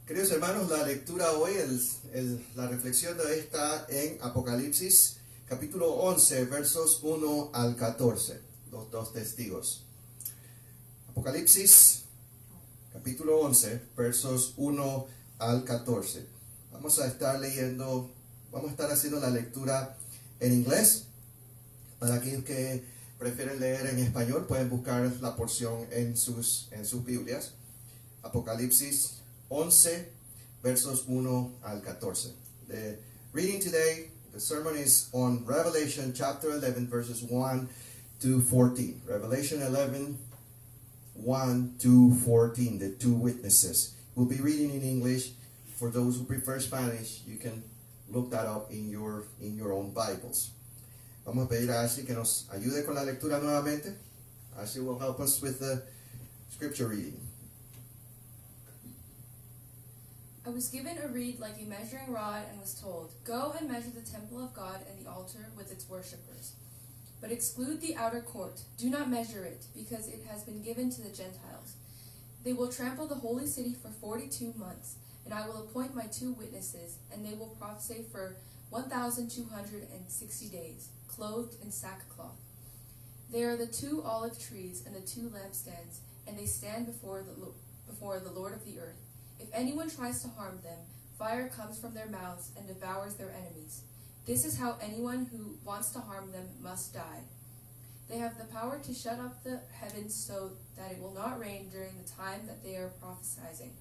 Queridos hermanos, la lectura hoy, la reflexión de hoy está en Apocalipsis, capítulo 11, versos 1 al 14, los dos testigos. Apocalipsis, capítulo 11, versos 1 al 14. Vamos a estar haciendo la lectura en inglés. Para aquellos que prefieren leer en español, pueden buscar la porción en sus Biblias. Apocalipsis 11, versos 1 al 14. The reading today, the sermon is on Revelation chapter 11, verses 1 to 14. Revelation 11, 1 to 14, the two witnesses. We'll be reading in English. For those who prefer Spanish, you can look that up in your own Bibles. Vamos a pedir a Ashley que nos ayude con la lectura nuevamente. Ashley will help us with the scripture reading. I was given a reed like a measuring rod and was told, "Go and measure the temple of God and the altar with its worshippers. But exclude the outer court. Do not measure it, because it has been given to the Gentiles. They will trample the holy city for 42 months, and I will appoint my two witnesses, and they will prophesy for 1,260 days, clothed in sackcloth. They are the two olive trees and the two lampstands, and they stand before the Lord of the earth. If anyone tries to harm them, fire comes from their mouths and devours their enemies. This is how anyone who wants to harm them must die. They have the power to shut up the heavens so that it will not rain during the time that they are prophesying,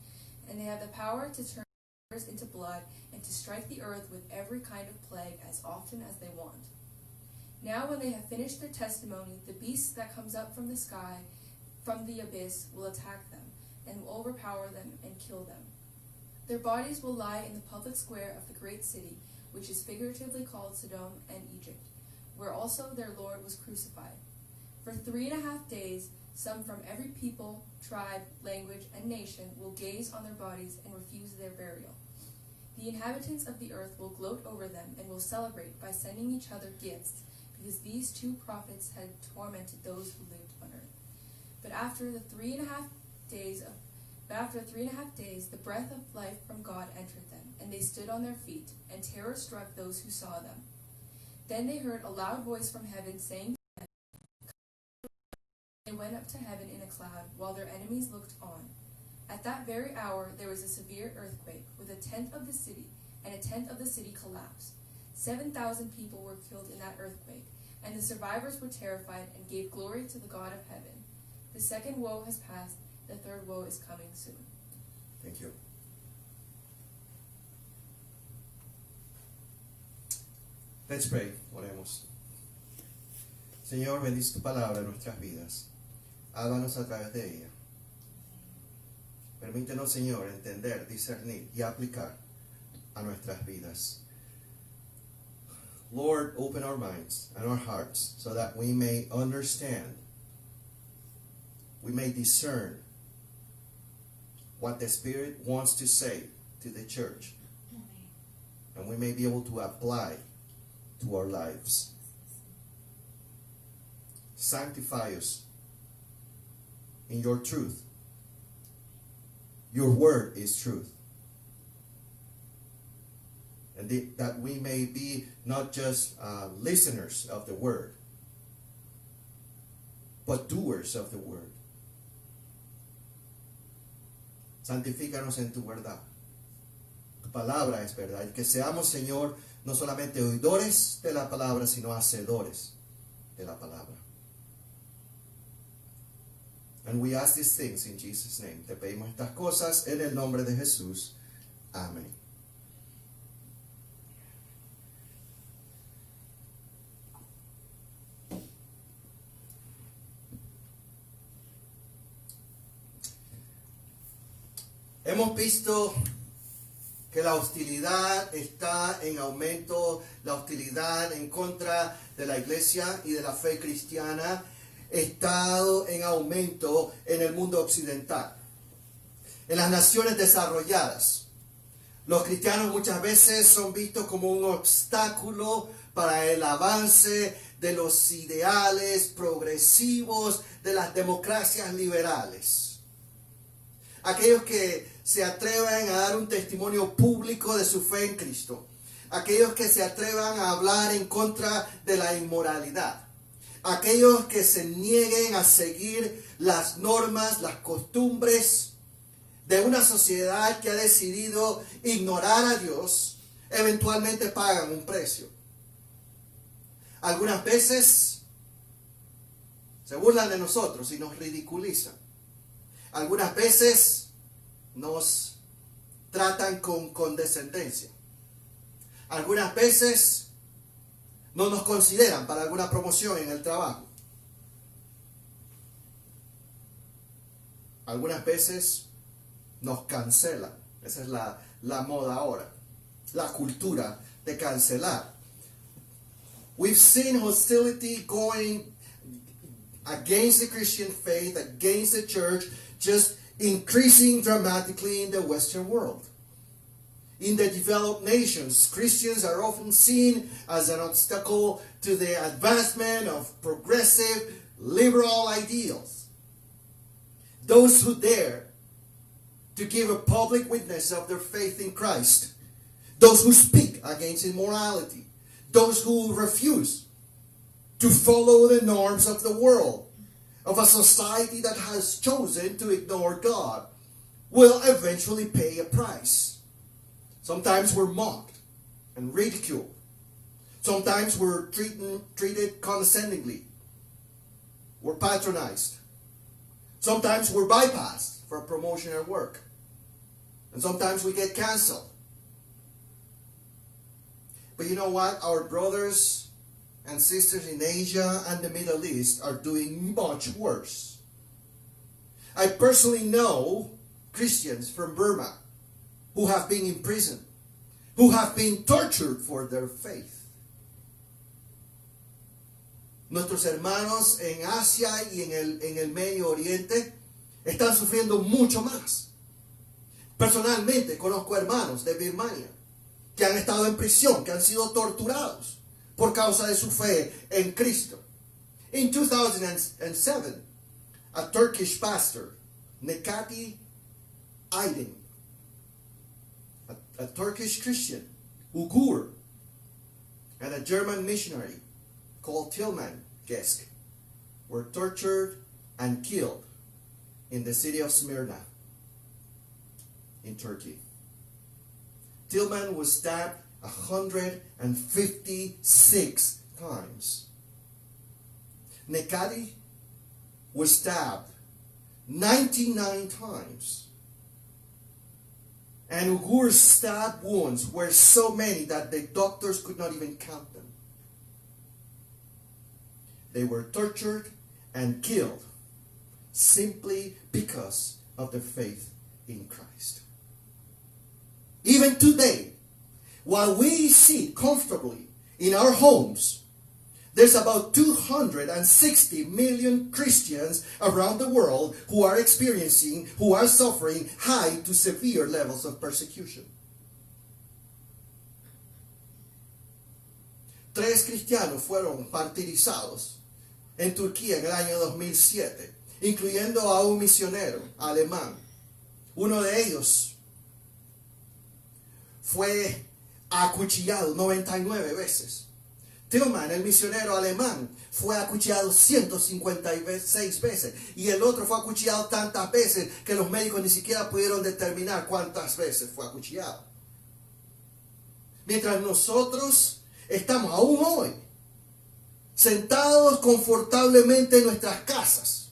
and they have the power to turn rivers into blood and to strike the earth with every kind of plague as often as they want. Now when they have finished their testimony, the beast that comes up from the sky, from the abyss, will attack them, and will overpower them and kill them. Their bodies will lie in the public square of the great city, which is figuratively called Sodom and Egypt, where also their Lord was crucified. For 3.5 days, some from every people, tribe, language, and nation will gaze on their bodies and refuse their burial. The inhabitants of the earth will gloat over them and will celebrate by sending each other gifts, because these two prophets had tormented those who lived on earth. But after 3.5 days, the breath of life from God entered them, and they stood on their feet, and terror struck those who saw them. Then they heard a loud voice from heaven saying to them, they went up to heaven in a cloud, while their enemies looked on. At that very hour there was a severe earthquake, with a tenth of the city, and a tenth of the city collapsed. 7,000 people were killed in that earthquake, and the survivors were terrified and gave glory to the God of heaven. The second woe has passed, the third woe is coming soon. Thank you. Let's pray. Oremos. Señor, bendice tu palabra en nuestras vidas. Háblanos a través de ella. Permítenos, Señor, entender, discernir y aplicar a nuestras vidas. Lord, open our minds and our hearts so that we may understand, we may discern what the Spirit wants to say to the church, and we may be able to apply to our lives. Sanctify us in your truth. Your word is truth. And that we may be not just listeners of the word, but doers of the word. Santifícanos en tu verdad. Tu palabra es verdad. Y que seamos, Señor, no solamente oidores de la palabra, sino hacedores de la palabra. And we ask these things in Jesus' name. Te pedimos estas cosas en el nombre de Jesús. Amén. Hemos visto que la hostilidad está en aumento, la hostilidad en contra de la iglesia y de la fe cristiana está en aumento en el mundo occidental. En las naciones desarrolladas, los cristianos muchas veces son vistos como un obstáculo para el avance de los ideales progresivos de las democracias liberales. aquellos que se atrevan a dar un testimonio público de su fe en Cristo, aquellos que se atrevan a hablar en contra de la inmoralidad, aquellos que se nieguen a seguir las normas, las costumbres de una sociedad que ha decidido ignorar a Dios, eventualmente pagan un precio. Algunas veces se burlan de nosotros y nos ridiculizan. Algunas veces nos tratan con condescendencia. Algunas veces no nos consideran para alguna promoción en el trabajo. Algunas veces nos cancelan. Esa es la moda ahora. La cultura de cancelar. We've seen hostility going against the Christian faith, against the church, just increasing dramatically in the Western world. In the developed nations, Christians are often seen as an obstacle to the advancement of progressive, liberal ideals. Those who dare to give a public witness of their faith in Christ, those who speak against immorality, those who refuse to follow the norms of the world, of a society that has chosen to ignore God, will eventually pay a price. Sometimes we're mocked and ridiculed. Sometimes we're treated condescendingly. We're patronized. Sometimes we're bypassed for promotion at work. And sometimes we get canceled. But you know what? Our brothers and sisters in Asia and the Middle East are doing much worse. I personally know Christians from Burma who have been imprisoned, who have been tortured for their faith. Nuestros hermanos en Asia y en el Medio Oriente están sufriendo mucho más. Personalmente conozco hermanos de Birmania que han estado en prisión, que han sido torturados por causa de su fe en Cristo. In 2007, a Turkish pastor, Necati Aydin, a Turkish Christian, Uyghur, and a German missionary called Tilman Gesk were tortured and killed in the city of Smyrna in Turkey. Tilman was stabbed 156 times. Nekati was stabbed 99 times. And Uygur's stab wounds were so many that the doctors could not even count them. They were tortured and killed simply because of their faith in Christ. Even today, while we sit comfortably in our homes, there's about 260 million Christians around the world who are suffering high to severe levels of persecution. 3 cristianos fueron martirizados en Turquía en el año 2007, incluyendo a un misionero alemán. Uno de ellos fue acuchillado 99 veces. Tilman, el misionero alemán, fue acuchillado 156 veces. Y el otro fue acuchillado tantas veces que los médicos ni siquiera pudieron determinar cuántas veces fue acuchillado. Mientras nosotros estamos aún hoy sentados confortablemente en nuestras casas,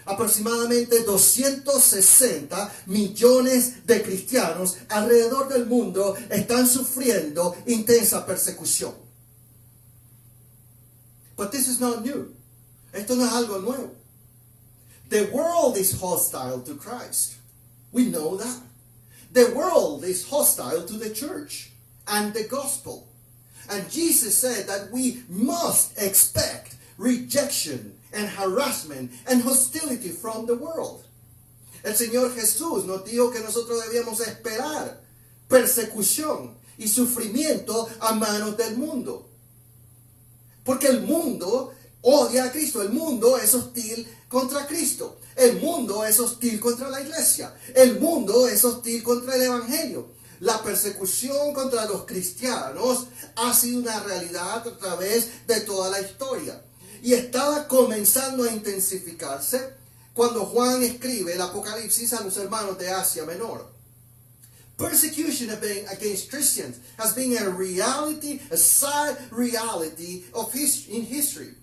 aproximadamente 260 millones de cristianos alrededor del mundo están sufriendo intensa persecución. But this is not new. Esto no es algo nuevo. The world is hostile to Christ. We know that. The world is hostile to the church and the gospel. And Jesus said that we must expect rejection and harassment and hostility from the world. El Señor Jesús nos dijo que nosotros debíamos esperar persecución y sufrimiento a manos del mundo. Porque el mundo odia a Cristo. El mundo es hostil contra Cristo. El mundo es hostil contra la iglesia. El mundo es hostil contra el evangelio. La persecución contra los cristianos ha sido una realidad a través de toda la historia. Y estaba comenzando a intensificarse cuando Juan escribe el Apocalipsis a los hermanos de Asia Menor. Persecution against Christians has been a reality, a sad reality in history.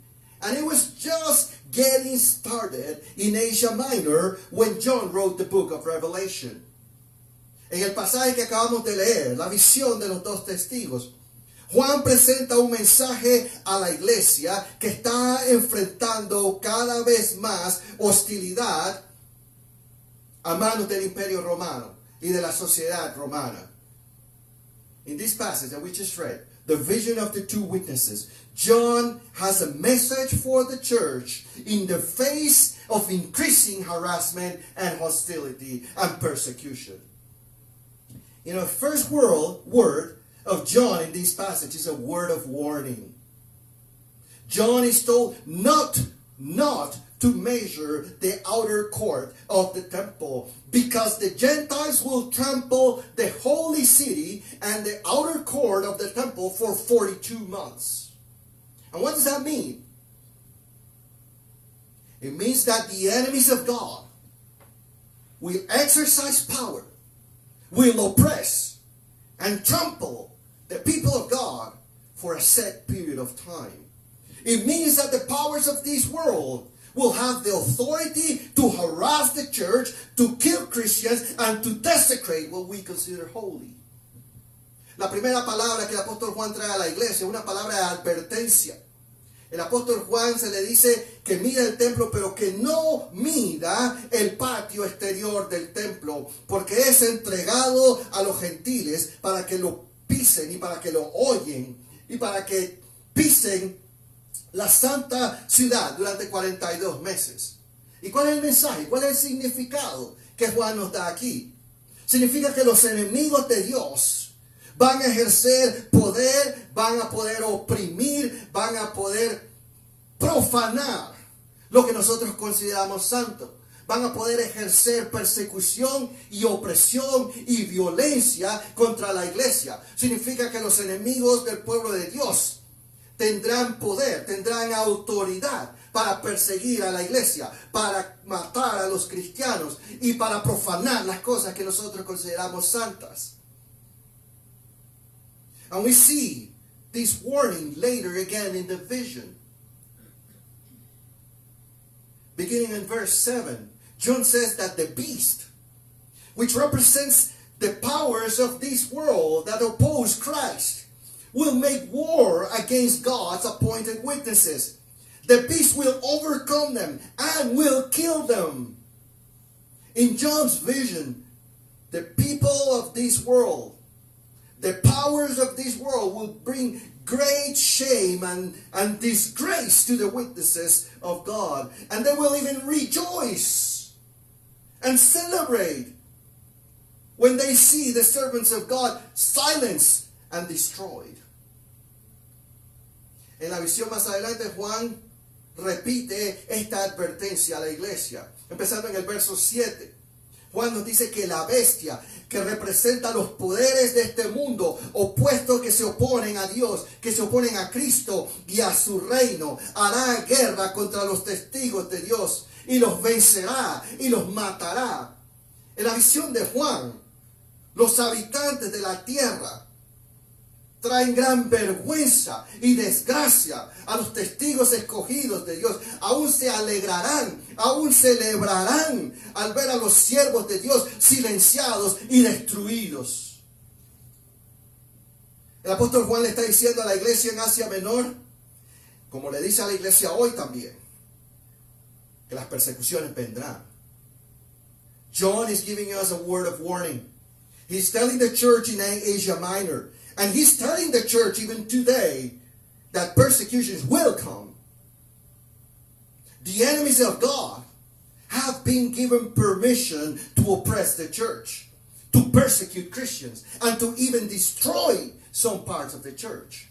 And it was just getting started in Asia Minor when John wrote the book of Revelation. En el pasaje que acabamos de leer, la visión de los dos testigos, Juan presenta un mensaje a la iglesia que está enfrentando cada vez más hostilidad a manos del Imperio Romano y de la sociedad romana. In this passage that we just read, the vision of the two witnesses, John has a message for the church in the face of increasing harassment and hostility and persecution. You know, the first word of John in this passage is a word of warning. John is told not to measure the outer court of the temple, because the Gentiles will trample the holy city and the outer court of the temple for 42 months. And what does that mean? It means that the enemies of God will exercise power, will oppress and trample the people of God for a set period of time. It means that the powers of this world will have the authority to harass the church, to kill Christians, and to desecrate what we consider holy. La primera palabra que el apóstol Juan trae a la iglesia es una palabra de advertencia. El apóstol Juan se le dice que mida el templo, pero que no mida el patio exterior del templo, porque es entregado a los gentiles para que lo pisen y para que lo oyen y para que pisen la santa ciudad durante 42 meses. ¿Y cuál es el mensaje? ¿Cuál es el significado que Juan nos da aquí? Significa que los enemigos de Dios van a ejercer poder, van a poder oprimir, van a poder profanar lo que nosotros consideramos santo. Van a poder ejercer persecución y opresión y violencia contra la iglesia. Significa que los enemigos del pueblo de Dios tendrán poder, tendrán autoridad para perseguir a la iglesia, para matar a los cristianos y para profanar las cosas que nosotros consideramos santas. And we see this warning later again in the vision. Beginning in verse 7, John says that the beast, which represents the powers of this world that oppose Christ, will make war against God's appointed witnesses. The beast will overcome them and will kill them. In John's vision, the people of this world, the powers of this world will bring great shame and disgrace to the witnesses of God. And they will even rejoice and celebrate when they see the servants of God silenced and destroyed. En la visión más adelante, Juan repite esta advertencia a la iglesia. Empezando en el verso 7. Juan nos dice que la bestia que representa los poderes de este mundo, opuestos que se oponen a Dios, que se oponen a Cristo y a su reino, hará guerra contra los testigos de Dios y los vencerá y los matará. En la visión de Juan, los habitantes de la tierra traen gran vergüenza y desgracia a los testigos escogidos de Dios. Aún se alegrarán, aún celebrarán al ver a los siervos de Dios silenciados y destruidos. El apóstol Juan le está diciendo a la iglesia en Asia Menor, como le dice a la iglesia hoy también, que las persecuciones vendrán. John is giving us a word of warning. He's telling the church in Asia Minor, and he's telling the church even today that persecutions will come. The enemies of God have been given permission to oppress the church, to persecute Christians, and to even destroy some parts of the church.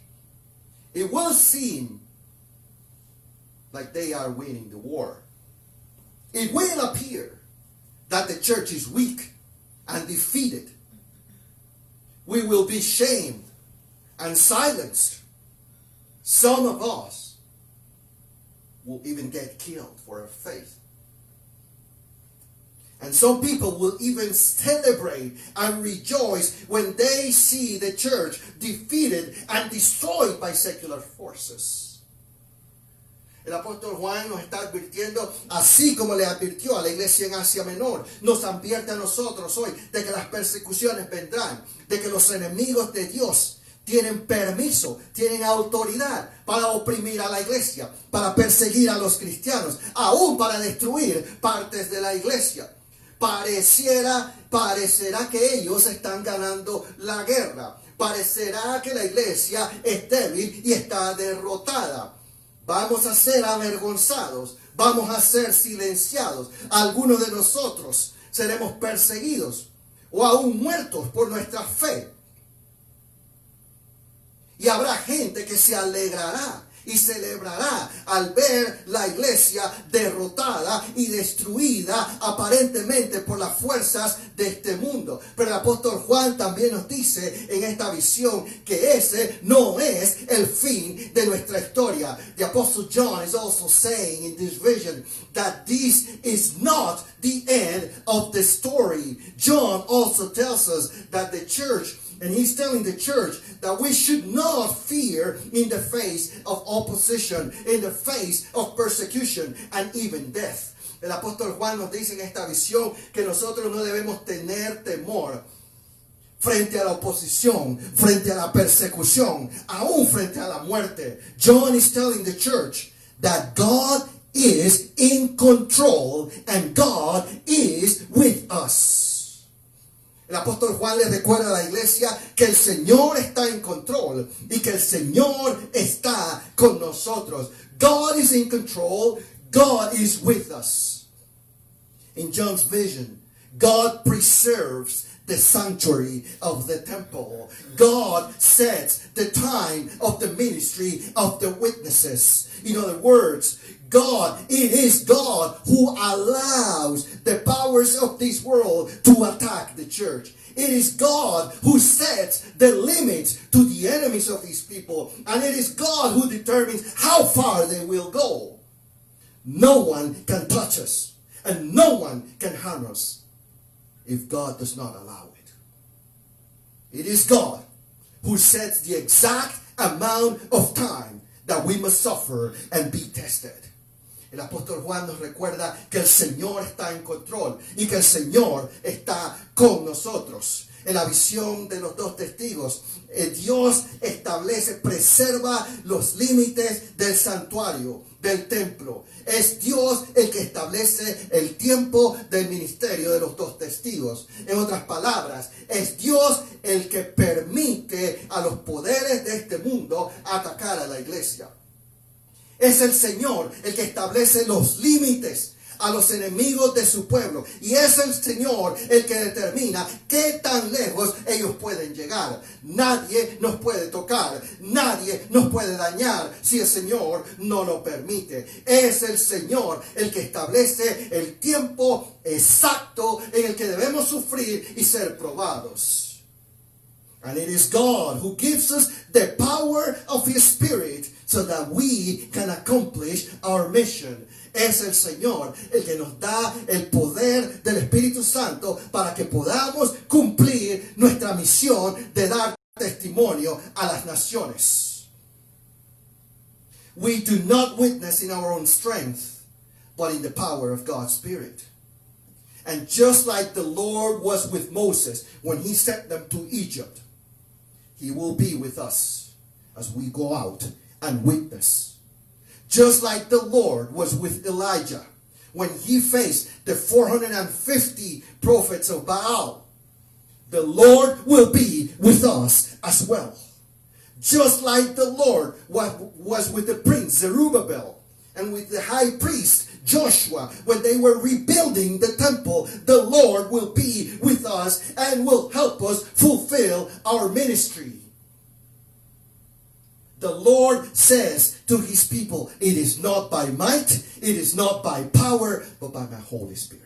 It will seem like they are winning the war. It will appear that the church is weak and defeated. We will be shamed and silenced. Some of us will even get killed for our faith. And some people will even celebrate and rejoice when they see the church defeated and destroyed by secular forces. El apóstol Juan nos está advirtiendo, así como le advirtió a la iglesia en Asia Menor, nos advierte a nosotros hoy de que las persecuciones vendrán, de que los enemigos de Dios tienen permiso, tienen autoridad para oprimir a la iglesia, para perseguir a los cristianos, aún para destruir partes de la iglesia. Parecerá que ellos están ganando la guerra. Parecerá que la iglesia es débil y está derrotada. Vamos a ser avergonzados, vamos a ser silenciados. Algunos de nosotros seremos perseguidos o aún muertos por nuestra fe. Y habrá gente que se alegrará y celebrará al ver la iglesia derrotada y destruida aparentemente por las fuerzas de este mundo. Pero el apóstol Juan también nos dice en esta visión que ese no es el fin de nuestra historia. The apostle John is also saying in this vision that this is not the end of the story. John also tells us that the church, and he's telling the church that we should not fear in the face of opposition, in the face of persecution, and even death. El apóstol Juan nos dice en esta visión que nosotros no debemos tener temor frente a la oposición, frente a la persecución, aún frente a la muerte. John is telling the church that God is in control and God is with us. El apóstol Juan le recuerda a la iglesia que el Señor está en control y que el Señor está con nosotros. God is in control. God is with us. In John's vision, God preserves the sanctuary of the temple. God sets the time of the ministry of the witnesses. In other words, it is God who allows the powers of this world to attack the church. It is God who sets the limits to the enemies of his people. And it is God who determines how far they will go. No one can touch us. And no one can harm us if God does not allow it. It is God who sets the exact amount of time that we must suffer and be tested. El apóstol Juan nos recuerda que el Señor está en control y que el Señor está con nosotros. En la visión de los dos testigos, Dios preserva los límites del santuario, del templo. Es Dios el que establece el tiempo del ministerio de los dos testigos. En otras palabras, es Dios el que permite a los poderes de este mundo atacar a la iglesia. Es el Señor el que establece los límites a los enemigos de su pueblo. Y es el Señor el que determina qué tan lejos ellos pueden llegar. Nadie nos puede tocar. Nadie nos puede dañar si el Señor no lo permite. Es el Señor el que establece el tiempo exacto en el que debemos sufrir y ser probados. And it is God who gives us the power of His Spirit so that we can accomplish our mission. Es el Señor el que nos da el poder del Espíritu Santo para que podamos cumplir nuestra misión de dar testimonio a las naciones. We do not witness in our own strength, but in the power of God's Spirit. And just like the Lord was with Moses when he sent them to Egypt, He will be with us as we go out and witness. Just like the Lord was with Elijah when he faced the 450 prophets of Baal, the Lord will be with us as well. Just like the Lord was with the prince Zerubbabel and with the high priest Joshua when they were rebuilding the temple, the Lord will be with us and will help us fulfill our ministry. The Lord says to his people, it is not by might, it is not by power, but by my Holy Spirit.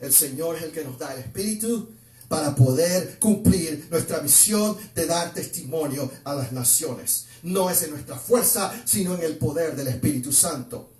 El Señor es el que nos da el Espíritu para poder cumplir nuestra misión de dar testimonio a las naciones. No es en nuestra fuerza, sino en el poder del Espíritu Santo.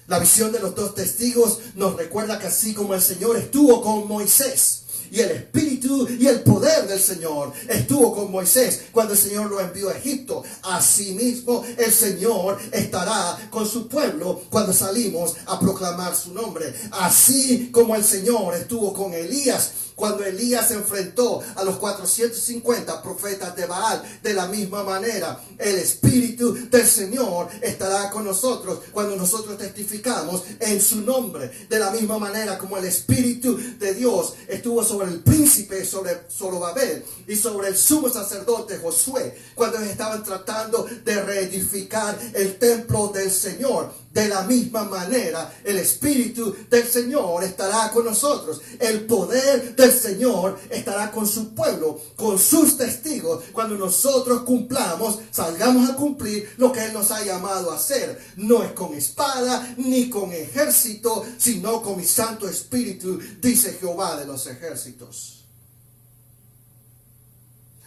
La visión de los dos testigos nos recuerda que así como el Señor estuvo con Moisés, y el Espíritu y el poder del Señor estuvo con Moisés cuando el Señor lo envió a Egipto, asimismo el Señor estará con su pueblo cuando salimos a proclamar su nombre. Así como el Señor estuvo con Elías cuando Elías se enfrentó a los 450 profetas de Baal, de la misma manera el Espíritu del Señor estará con nosotros cuando nosotros testificamos en su nombre. De la misma manera como el Espíritu de Dios estuvo sobre el príncipe, sobre Zorobabel y sobre el sumo sacerdote Josué cuando estaban tratando de reedificar el templo del Señor. De la misma manera, el Espíritu del Señor estará con nosotros. El poder del Señor estará con su pueblo, con sus testigos, cuando nosotros cumplamos, salgamos a cumplir lo que Él nos ha llamado a hacer. No es con espada ni con ejército, sino con mi Santo Espíritu, dice Jehová de los ejércitos.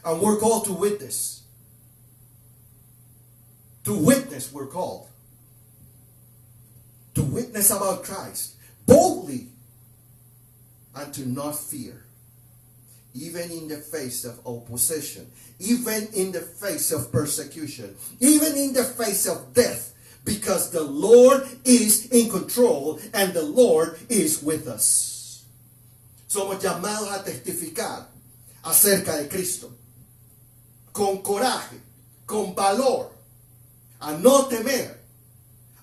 And we're called to witness. To witness we're called. To witness about Christ boldly and to not fear, even in the face of opposition, even in the face of persecution, even in the face of death, because the Lord is in control and the Lord is with us. Somos llamados a testificar acerca de Cristo con coraje, con valor, a no temer,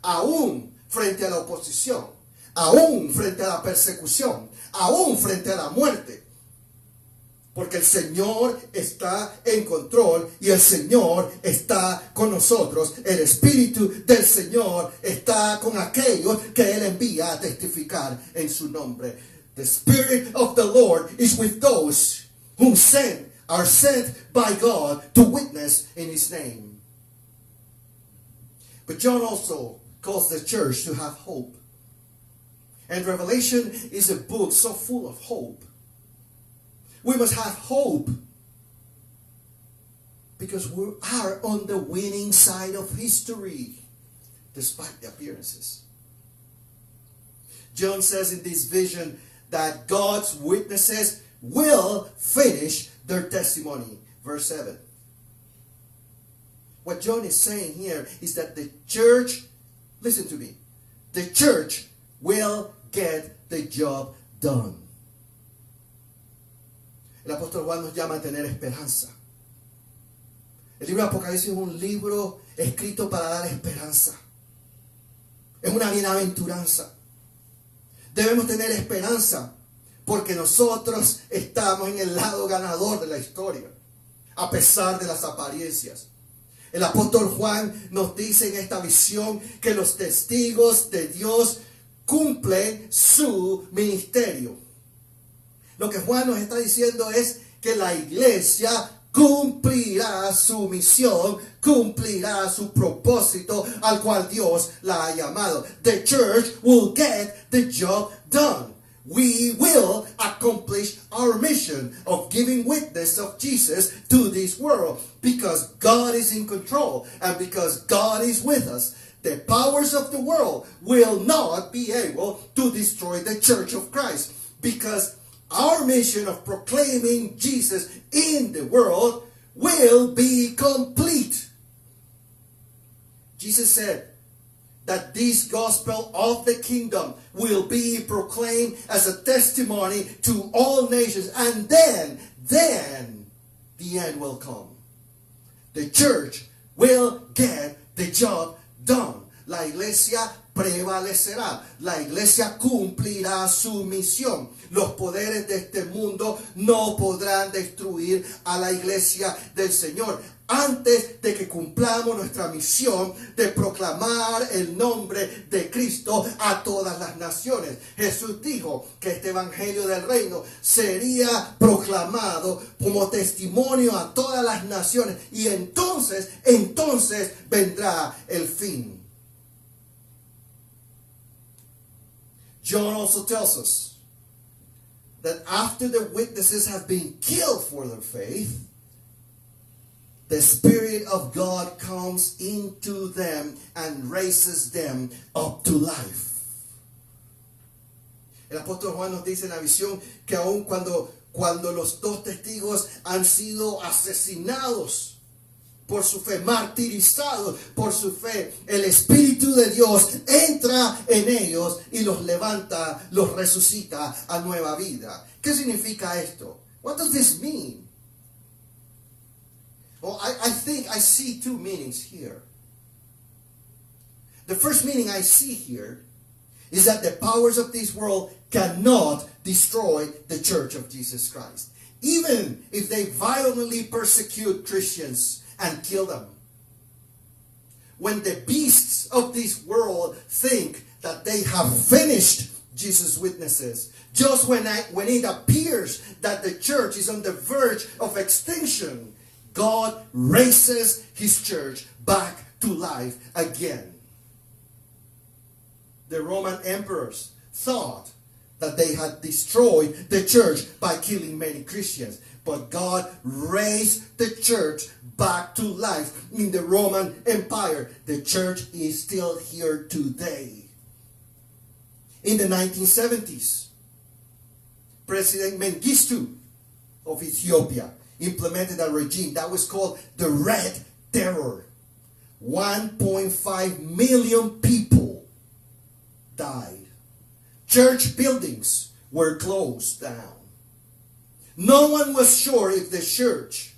aún frente a la oposición, aún frente a la persecución, aún frente a la muerte. Porque el Señor está en control y el Señor está con nosotros. El Espíritu del Señor está con aquellos que Él envía a testificar en su nombre. The Spirit of the Lord is with those who are sent by God to witness in His name. But John also calls the church to have hope. And Revelation is a book so full of hope. We must have hope because we are on the winning side of history, despite the appearances. John says in this vision that God's witnesses will finish their testimony. Verse 7. What John is saying here is that the church, listen to me, the church will get the job done. El apóstol Juan nos llama a tener esperanza. El libro de Apocalipsis es un libro escrito para dar esperanza. Es una bienaventuranza. Debemos tener esperanza porque nosotros estamos en el lado ganador de la historia, a pesar de las apariencias. El apóstol Juan nos dice en esta visión que los testigos de Dios cumplen su ministerio. Lo que Juan nos está diciendo es que la iglesia cumplirá su misión, cumplirá su propósito al cual Dios la ha llamado. The church will get the job done. We will accomplish our mission of giving witness of Jesus to this world because God is in control and because God is with us. The powers of the world will not be able to destroy the church of Christ because our mission of proclaiming Jesus in the world will be complete. Jesus said that this gospel of the kingdom will be proclaimed as a testimony to all nations, and then the end will come. The church will get the job done. La iglesia prevalecerá. La iglesia cumplirá su misión. Los poderes de este mundo no podrán destruir a la iglesia del Señor. antes de que cumplamos nuestra misión de proclamar el nombre de Cristo a todas las naciones. Jesús dijo que este evangelio del reino sería proclamado como testimonio a todas las naciones, y entonces vendrá el fin. John also tells us that after the witnesses have been killed for their faith, the Spirit of God comes into them and raises them up to life. El apóstol Juan nos dice en la visión que aun cuando los dos testigos han sido asesinados por su fe, martirizados por su fe, el Espíritu de Dios entra en ellos y los levanta, los resucita a nueva vida. ¿Qué significa esto? What does this mean? Well, I think I see two meanings here. The first meaning I see here is that the powers of this world cannot destroy the Church of Jesus Christ, even if they violently persecute Christians and kill them. When the beasts of this world think that they have finished Jesus' witnesses, just when it appears that the church is on the verge of extinction, God raises his church back to life again. The Roman emperors thought that they had destroyed the church by killing many Christians, but God raised the church back to life in the Roman Empire. The church is still here today. In the 1970s, President Mengistu of Ethiopia implemented a regime that was called the Red Terror. 1.5 million people died. Church buildings were closed down. No one was sure if the church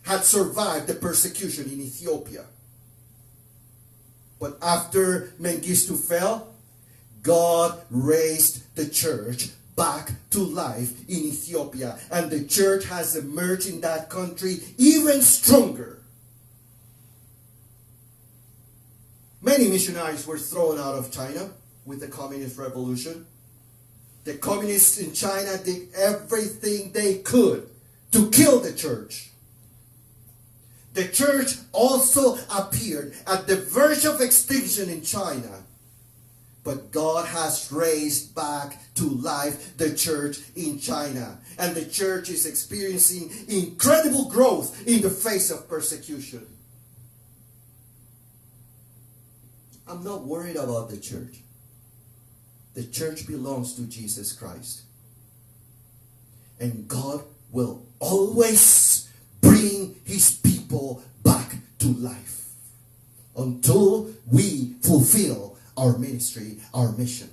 had survived the persecution in Ethiopia. But after Mengistu fell, God raised the church back to life in Ethiopia, and the church has emerged in that country even stronger. Many missionaries were thrown out of China with the communist revolution. The communists in China did everything they could to kill the church. The church also appeared at the verge of extinction in China. But God has raised back to life the church in China. And the church is experiencing incredible growth in the face of persecution. I'm not worried about the church. The church belongs to Jesus Christ. And God will always bring his people back to life until we fulfill our ministry, our mission.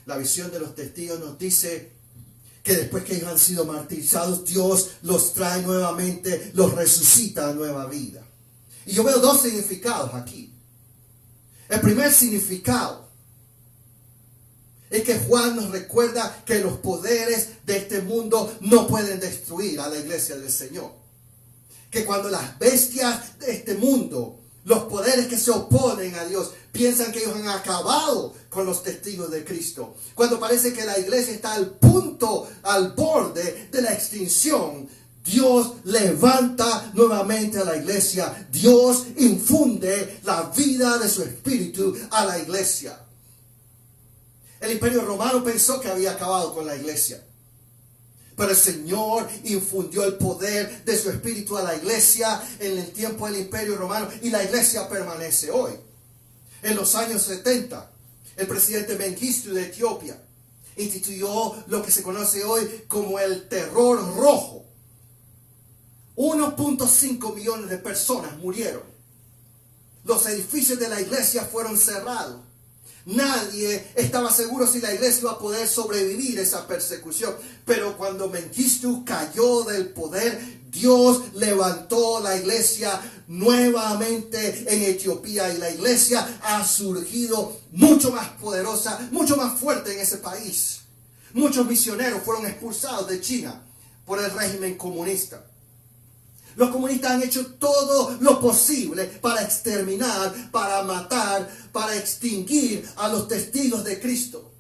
La visión de los testigos nos dice que después que ellos han sido martirizados, Dios los trae nuevamente, los resucita a nueva vida. Y yo veo dos significados aquí. El primer significado es que Juan nos recuerda que los poderes de este mundo no pueden destruir a la iglesia del Señor. Que cuando las bestias de este mundo, los poderes que se oponen a Dios, piensan que ellos han acabado con los testigos de Cristo, cuando parece que la iglesia está al punto, al borde de la extinción, Dios levanta nuevamente a la iglesia. Dios infunde la vida de su espíritu a la iglesia. El Imperio Romano pensó que había acabado con la iglesia, pero el Señor infundió el poder de su espíritu a la iglesia en el tiempo del Imperio Romano, y la iglesia permanece hoy. En los años 70, el presidente Mengistu de Etiopía instituyó lo que se conoce hoy como el terror rojo. 1.5 millones de personas murieron. Los edificios de la iglesia fueron cerrados. Nadie estaba seguro si la iglesia iba a poder sobrevivir esa persecución. Pero cuando Mengistu cayó del poder, Dios levantó la iglesia nuevamente en Etiopía, y la iglesia ha surgido mucho más poderosa, mucho más fuerte en ese país. Muchos misioneros fueron expulsados de China. por el régimen comunista. Los comunistas han hecho todo lo posible para exterminar, para matar, para extinguir a los testigos de Cristo.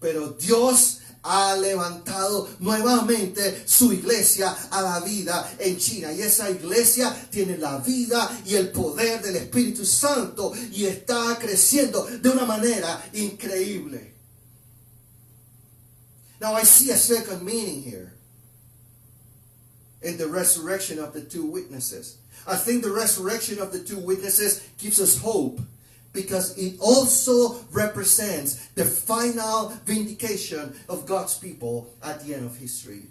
Pero Dios ha levantado nuevamente su iglesia a la vida en China. Y esa iglesia tiene la vida y el poder del Espíritu Santo y está creciendo de una manera increíble. Now I see a second meaning here in the resurrection of the two witnesses. I think the resurrection of the two witnesses gives us hope, because it also represents the final vindication of God's people at the end of history.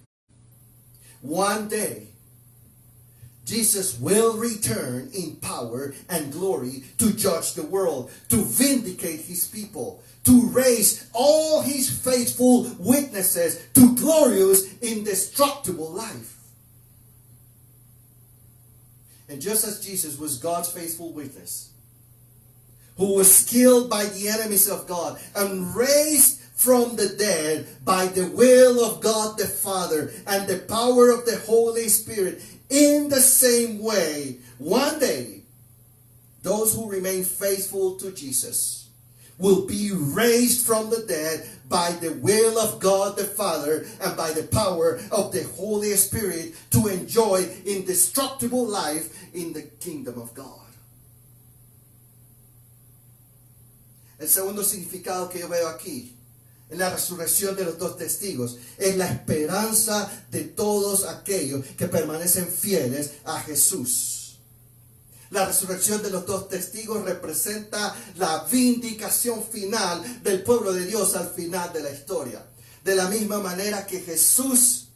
One day, Jesus will return in power and glory to judge the world, to vindicate his people, to raise all his faithful witnesses to glorious, indestructible life. And just as Jesus was God's faithful witness, who was killed by the enemies of God and raised from the dead by the will of God the Father and the power of the Holy Spirit, in the same way, one day, those who remain faithful to Jesus will be raised from the dead by the will of God the Father and by the power of the Holy Spirit to enjoy indestructible life in the kingdom of God. El segundo significado que yo veo aquí, en la resurrección de los dos testigos, es la esperanza de todos aquellos que permanecen fieles a Jesús. La resurrección de los dos testigos representa la vindicación final del pueblo de Dios al final de la historia. De la misma manera que Jesús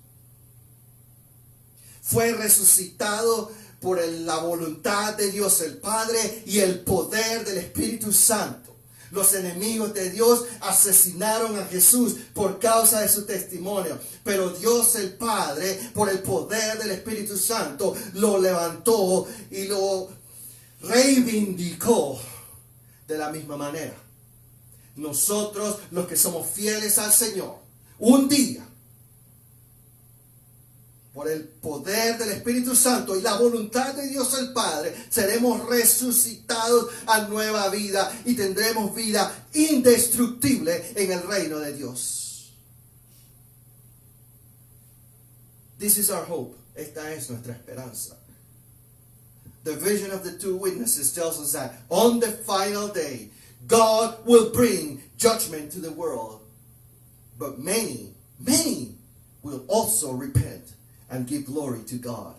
fue resucitado por la voluntad de Dios el Padre y el poder del Espíritu Santo. Los enemigos de Dios asesinaron a Jesús por causa de su testimonio. Pero Dios el Padre, por el poder del Espíritu Santo, lo levantó y lo reivindicó de la misma manera. Nosotros, los que somos fieles al Señor, un día, por el poder del Espíritu Santo y la voluntad de Dios el Padre, seremos resucitados a nueva vida y tendremos vida indestructible en el reino de Dios. This is our hope. Esta es nuestra esperanza. The vision of the two witnesses tells us that on the final day, God will bring judgment to the world. But many will also repent and give glory to God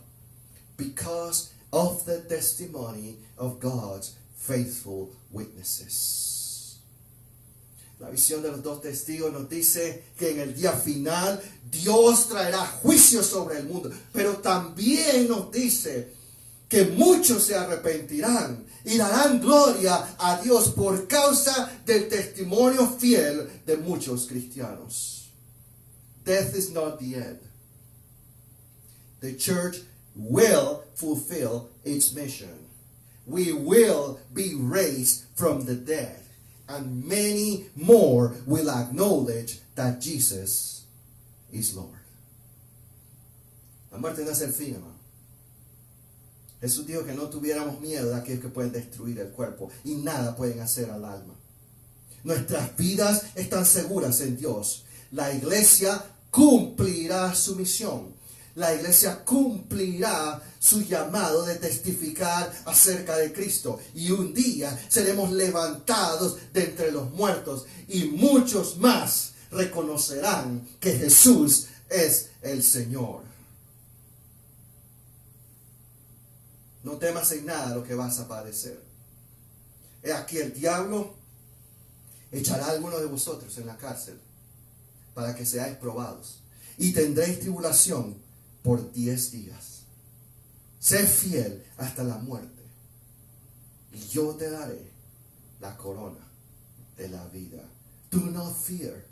because of the testimony of God's faithful witnesses. La visión de los dos testigos nos dice que en el día final Dios traerá juicio sobre el mundo, pero también nos dice que muchos se arrepentirán y darán gloria a Dios por causa del testimonio fiel de muchos cristianos. Death is not the end. The church will fulfill its mission. We will be raised from the dead, and many more will acknowledge that Jesus is Lord. La muerte no es el fin, hermano. Jesús dijo que no tuviéramos miedo de aquellos que pueden destruir el cuerpo y nada pueden hacer al alma. Nuestras vidas están seguras en Dios. La iglesia cumplirá su misión. La iglesia cumplirá su llamado de testificar acerca de Cristo. Y un día seremos levantados de entre los muertos. Y muchos más reconocerán que Jesús es el Señor. No temas en nada lo que vas a padecer. He aquí el diablo echará a alguno de vosotros en la cárcel para que seáis probados. Y tendréis tribulación por 10 días. Sé fiel hasta la muerte, y yo te daré la corona de la vida. Do not fear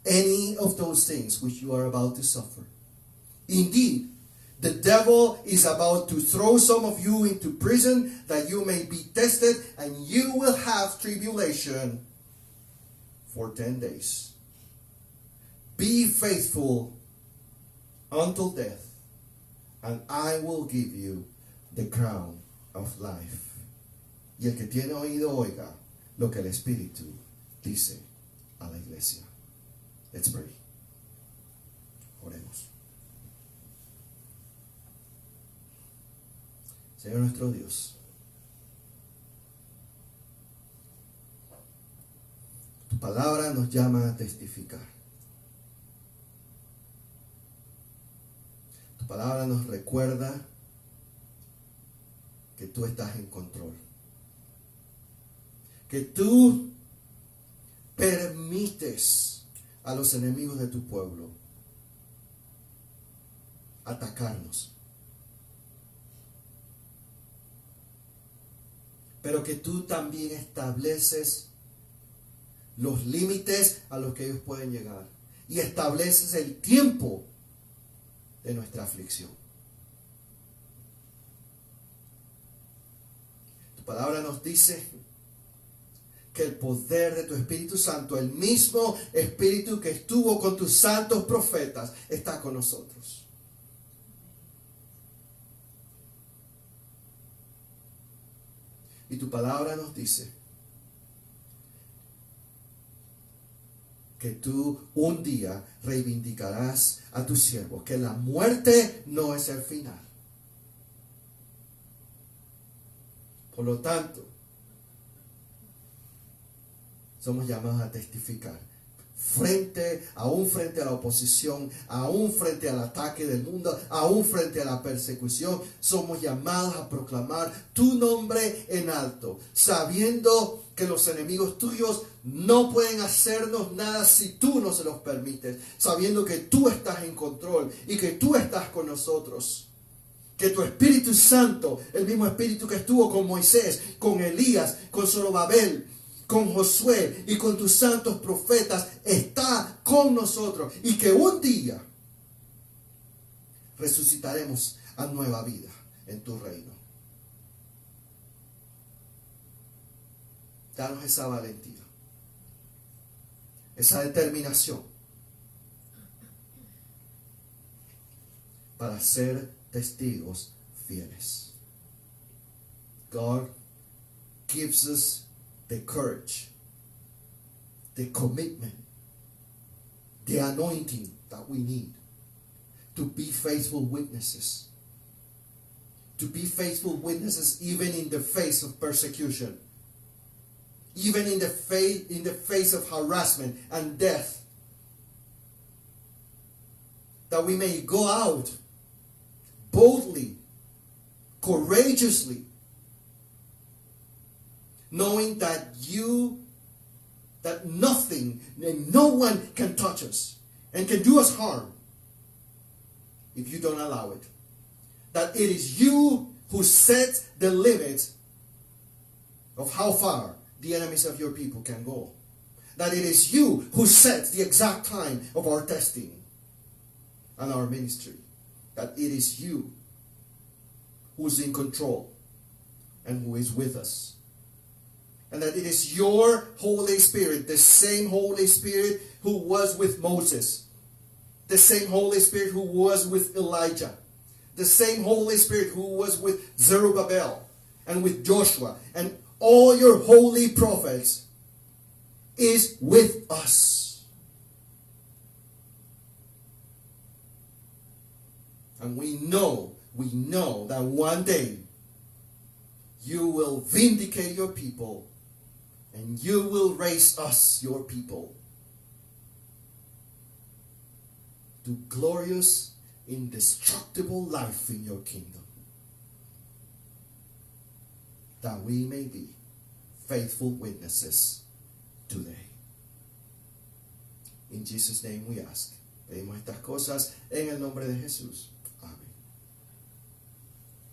any of those things which you are about to suffer. Indeed, the devil is about to throw some of you into prison that you may be tested, and you will have tribulation for 10 days. Be faithful until death, and I will give you the crown of life. Y el que tiene oído oiga lo que el Espíritu dice a la iglesia. Let's pray. Oremos. Señor nuestro Dios, tu palabra nos llama a testificar. Tu palabra nos recuerda que tú estás en control. Que tú permites a los enemigos de tu pueblo atacarnos. Pero que tú también estableces los límites a los que ellos pueden llegar. Y estableces el tiempo de nuestra aflicción. Tu palabra nos dice que el poder de tu Espíritu Santo, el mismo Espíritu que estuvo con tus santos profetas, está con nosotros. Y tu palabra nos dice que tú un día reivindicarás a tus siervos, que la muerte no es el final. Por lo tanto, somos llamados a testificar frente a la oposición, aún frente al ataque del mundo, aún frente a la persecución. Somos llamados a proclamar tu nombre en alto, sabiendo que los enemigos tuyos no pueden hacernos nada si tú no se los permites, sabiendo que tú estás en control y que tú estás con nosotros. Que tu Espíritu Santo, el mismo Espíritu que estuvo con Moisés, con Elías, con Zorobabel, con Josué y con tus santos profetas, está con nosotros. Y que un día resucitaremos a nueva vida en tu reino. Danos esa valentía, esa determinación para ser testigos fieles. God gives us the courage, the commitment, the anointing that we need to be faithful witnesses. To be faithful witnesses even in the face of persecution. Even in the face of harassment and death. That we may go out boldly, courageously, knowing that nothing and no one can touch us and can do us harm if you don't allow it. That it is you who sets the limit of how far the enemies of your people can go. That it is you who sets the exact time of our testing and our ministry. That it is you who's in control and who is with us. And that it is your Holy Spirit, the same Holy Spirit who was with Moses, the same Holy Spirit who was with Elijah, the same Holy Spirit who was with Zerubbabel and with Joshua and all your holy prophets is with us. And we know that one day you will vindicate your people and you will raise us, your people, to glorious, indestructible life in your kingdom. That we may be faithful witnesses today. In Jesus' name we ask. Pedimos estas cosas en el nombre de Jesús.